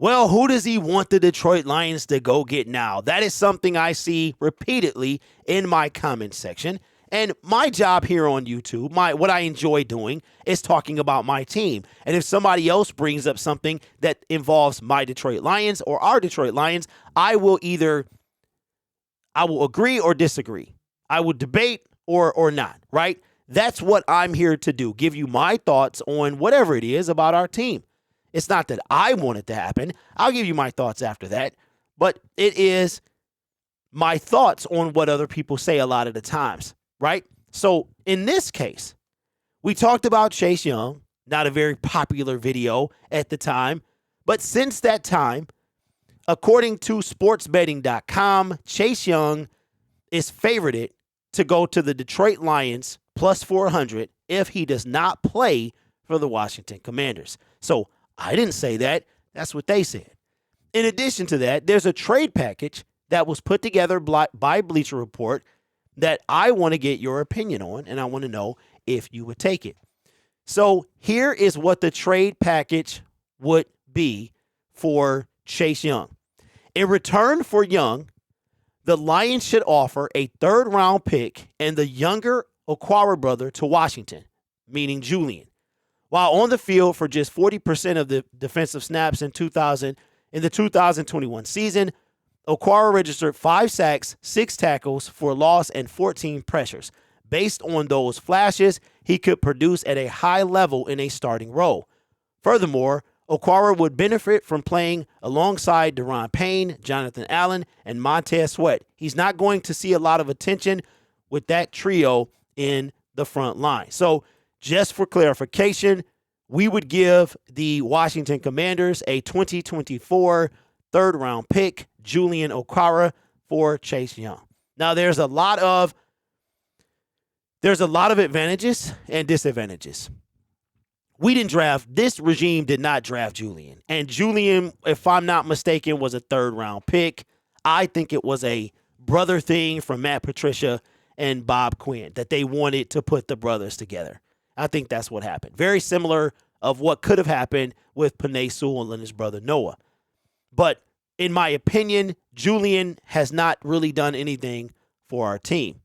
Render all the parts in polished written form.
Well, who does he want the Detroit Lions to go get now? That is something I see repeatedly in my comment section. And my job here on YouTube, what I enjoy doing is talking about my team. And if somebody else brings up something that involves my Detroit Lions or our Detroit Lions, I will agree or disagree. I will debate or not, right? That's what I'm here to do, give you my thoughts on whatever it is about our team. It's not that I want it to happen. I'll give you my thoughts after that. But it is my thoughts on what other people say a lot of the times, right? So in this case, we talked about Chase Young, not a very popular video at the time. But since that time, according to sportsbetting.com, Chase Young is favorited to go to the Detroit Lions plus 400 if he does not play for the Washington Commanders. So I didn't say that. That's what they said. In addition to that, there's a trade package that was put together by Bleacher Report that I want to get your opinion on, and I want to know if you would take it. So here is what the trade package would be for Chase Young. In return for Young, the Lions should offer a third-round pick and the younger Okara brother to Washington, meaning Julian. While on the field for just 40% of the defensive snaps in the 2021 season, Okara registered 5 sacks, 6 tackles for loss, and 14 pressures. Based on those flashes, he could produce at a high level in a starting role. Furthermore, Okara would benefit from playing alongside Deron Payne, Jonathan Allen, and Montez Sweat. He's not going to see a lot of attention with that trio in the front line. So just for clarification, we would give the Washington Commanders a 2024 third-round pick, Julian Okara, for Chase Young. Now, there's a lot of advantages and disadvantages. This regime did not draft Julian. And Julian, if I'm not mistaken, was a third-round pick. I think it was a brother thing from Matt Patricia and Bob Quinn that they wanted to put the brothers together. I think that's what happened. Very similar of what could have happened with Penei Sewell and his brother Noah. But in my opinion, Julian has not really done anything for our team.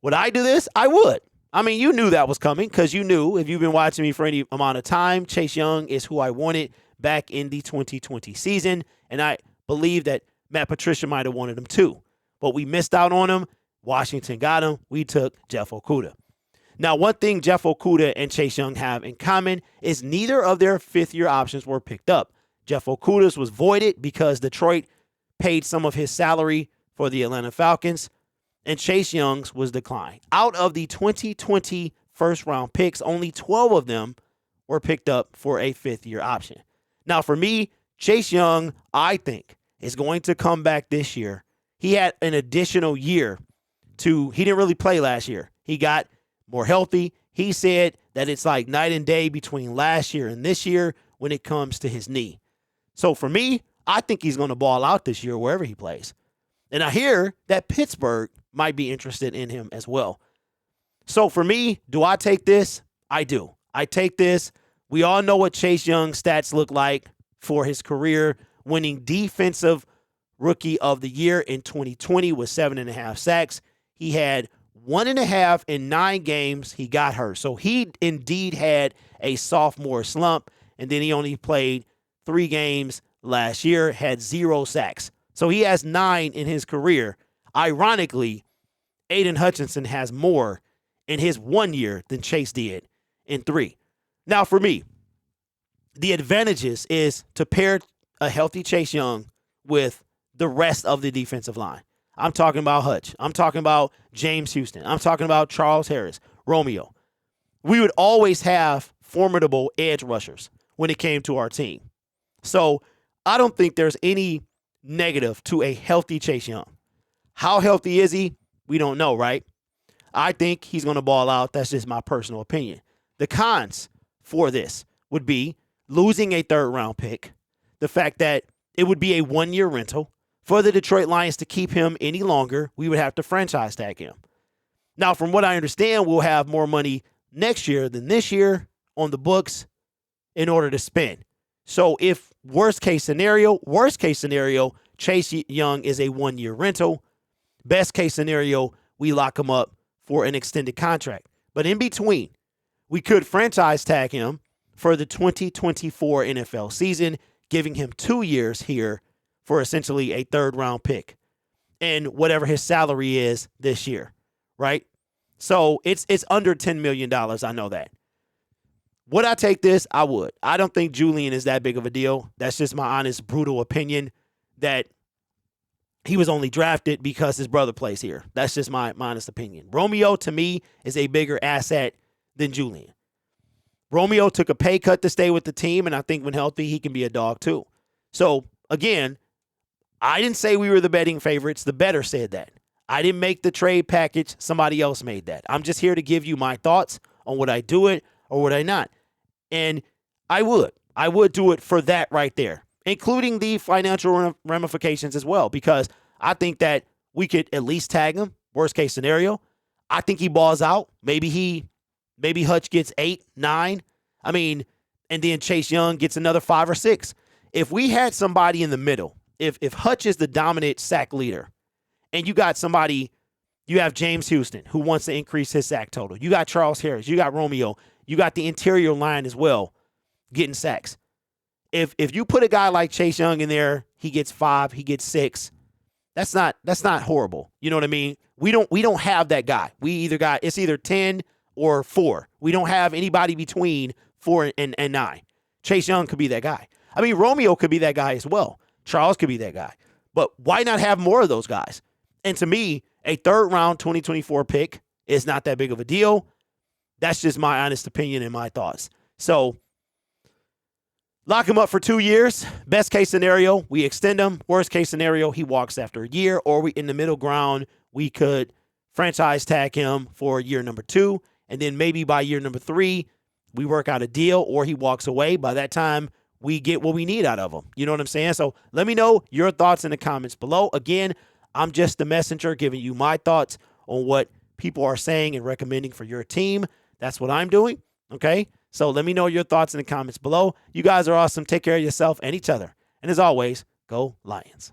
Would I do this? I would. I mean, you knew that was coming because you knew, if you've been watching me for any amount of time, Chase Young is who I wanted back in the 2020 season. And I believe that Matt Patricia might have wanted him too. But we missed out on him. Washington got him. We took Jeff Okudah. Now, one thing Jeff Okudah and Chase Young have in common is neither of their fifth-year options were picked up. Jeff Okudah's was voided because Detroit paid some of his salary for the Atlanta Falcons, and Chase Young's was declined. Out of the 2020 first-round picks, only 12 of them were picked up for a fifth-year option. Now, for me, Chase Young, I think, is going to come back this year. He had an additional year he didn't really play last year. He got more healthy. He said that it's like night and day between last year and this year when it comes to his knee. So for me, I think he's going to ball out this year wherever he plays. And I hear that Pittsburgh might be interested in him as well. So for me, do I take this? I do. I take this. We all know what Chase Young's stats look like for his career, winning Defensive Rookie of the Year in 2020 with 7.5 sacks. He had 1.5 in 9 games. He got hurt. So he indeed had a sophomore slump, and then he only played 3 games last year, had 0 sacks. So he has 9 in his career. Ironically, Aiden Hutchinson has more in his 1 year than Chase did in 3. Now, for me, the advantages is to pair a healthy Chase Young with the rest of the defensive line. I'm talking about Hutch. I'm talking about James Houston. I'm talking about Charles Harris, Romeo. We would always have formidable edge rushers when it came to our team. So I don't think there's any negative to a healthy Chase Young. How healthy is he? We don't know, right? I think he's going to ball out. That's just my personal opinion. The cons for this would be losing a third-round pick, the fact that it would be a 1-year rental. For the Detroit Lions to keep him any longer, we would have to franchise tag him. Now, from what I understand, we'll have more money next year than this year on the books in order to spend. So if Worst case scenario, Chase Young is a 1-year rental. Best case scenario, we lock him up for an extended contract. But in between, we could franchise tag him for the 2024 NFL season, giving him 2 years here for essentially a third-round pick and whatever his salary is this year, right? So it's under $10 million. I know that. Would I take this? I would. I don't think Julian is that big of a deal. That's just my honest, brutal opinion that he was only drafted because his brother plays here. That's just my honest opinion. Romeo, to me, is a bigger asset than Julian. Romeo took a pay cut to stay with the team, and I think when healthy, he can be a dog too. So, again, I didn't say we were the betting favorites. The bettor said that. I didn't make the trade package. Somebody else made that. I'm just here to give you my thoughts on would I do it or would I not. And I would. I would do it for that right there, including the financial ramifications as well, because I think that we could at least tag him, worst case scenario. I think he balls out. Maybe Hutch gets 8, 9. I mean, and then Chase Young gets another 5 or 6. If we had somebody in the middle, if Hutch is the dominant sack leader, and you got somebody, you have James Houston, who wants to increase his sack total. You got Charles Harris. You got Romeo. You got the interior line as well getting sacks. If you put a guy like Chase Young in there, he gets 5, he gets 6. That's not horrible. You know what I mean? We don't have that guy. It's either 10 or 4. We don't have anybody between 4 and 9. Chase Young could be that guy. I mean, Romeo could be that guy as well. Charles could be that guy. But why not have more of those guys? And to me, a third round 2024 pick is not that big of a deal. That's just my honest opinion and my thoughts. So lock him up for 2 years. Best case scenario, we extend him. Worst case scenario, he walks after a year. Or we in the middle ground, we could franchise tag him for year number 2. And then maybe by year number 3, we work out a deal or he walks away. By that time, we get what we need out of him. You know what I'm saying? So let me know your thoughts in the comments below. Again, I'm just the messenger giving you my thoughts on what people are saying and recommending for your team. That's what I'm doing. Okay? So let me know your thoughts in the comments below. You guys are awesome. Take care of yourself and each other. And as always, go Lions.